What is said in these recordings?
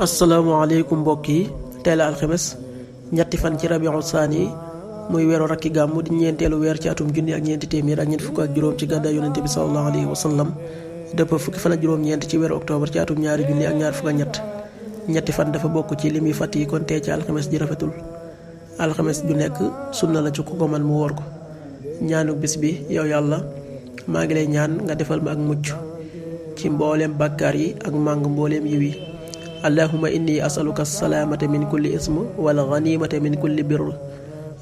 asalaamaaleykum mbokk yi tey la alxames ñetti fan ci rabiul saani muy weeru rakki gàmmu di ñeenteelu weer ci atum junni ak ñeenti téeméer ak ñeent fukk ak juróom ci gàddaay yonente bi sallallahu alayhi wa sallam dëpp fukki fan ak juróom-ñeent ci weeru octobre ci atum ñaari junni ak ñaar fukk ak ñetti fan dafa bokk ci li muy fàtt yi kon tey ci alxames ji rafetul alxames ju nekk sunna la ci ku ko man mu woor ko ñaanu bis bi yow yàlla maa ngi lay ñaan nga defal ma ak mucc ci mbooleem bàkkaar yi ak màng mbooleem yiw yi allahumma inni asaluka salaamata min kulli ism wal ghanimata min kulli birr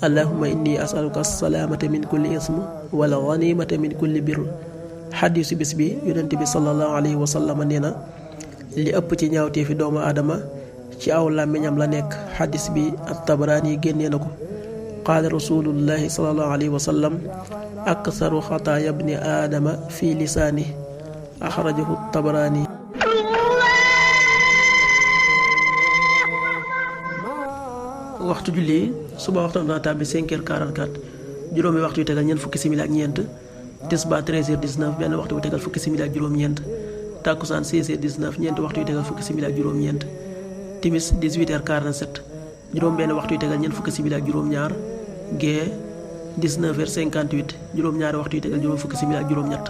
allahumma inni asaluka salaamata min kulli ism wal ghanimata min kulli birr xadiisu bis bi yonent bi sallallahu alayhi wa sallam nee na li ëpp ci ñaawteefi doomu aadama ci aw làmmiñam la nekk xadiis bi at-Tabaraani yi génnee na ko qaala rasulullahi sallallahu alayhi wa sallam aksaru xataaya bni aadama fi lisaani axrajahu at-Tabaraani. waxtu julli suba waxtu dana tàbbi 5h44 juróomi waxtu yu tegal ñeent fukki simili ak ñeent tisbaar 13h19 benn waxtu yu tegal fukki simili ak juróom-ñeent takkusaan 16h19 ñeenti waxtu yu tegal fukki simili ak juróom-ñeent timis 18h47 juróom benn waxtu yu tegal ñeent fukki simili ak juróom-ñaar gee 19h58 juróom-ñaari waxtu yu tegal juróom fukki simili ak juróom-ñett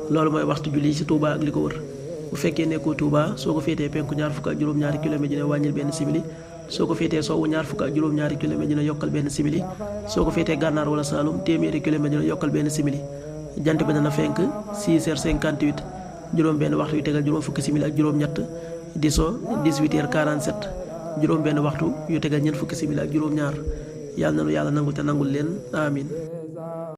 loolu mooy waxtu julli ci Touba ak li ko wër bu fekkee nekkoo Touba soo ko féetee penku ñaar fukk ak juróom-ñaari kilomètre dina wàññil benn simili soo ko féetee sowwu ñaar fukk ak juróom-ñaari kilomètre dina yokkal benn simili soo ko féetee gànnaar wala Saalum téeméeri kilomètre dina yokkal benn simili jant bi dana fenk 6h58 juróom benn waxtu yu tegal juróom fukki simili ak juróom-ñett di so 18h47 juróom benn waxtu yu tegal ñeent fukki simili ak juróom-ñaar yàlla na nu yàlla nangul te nangul leen amin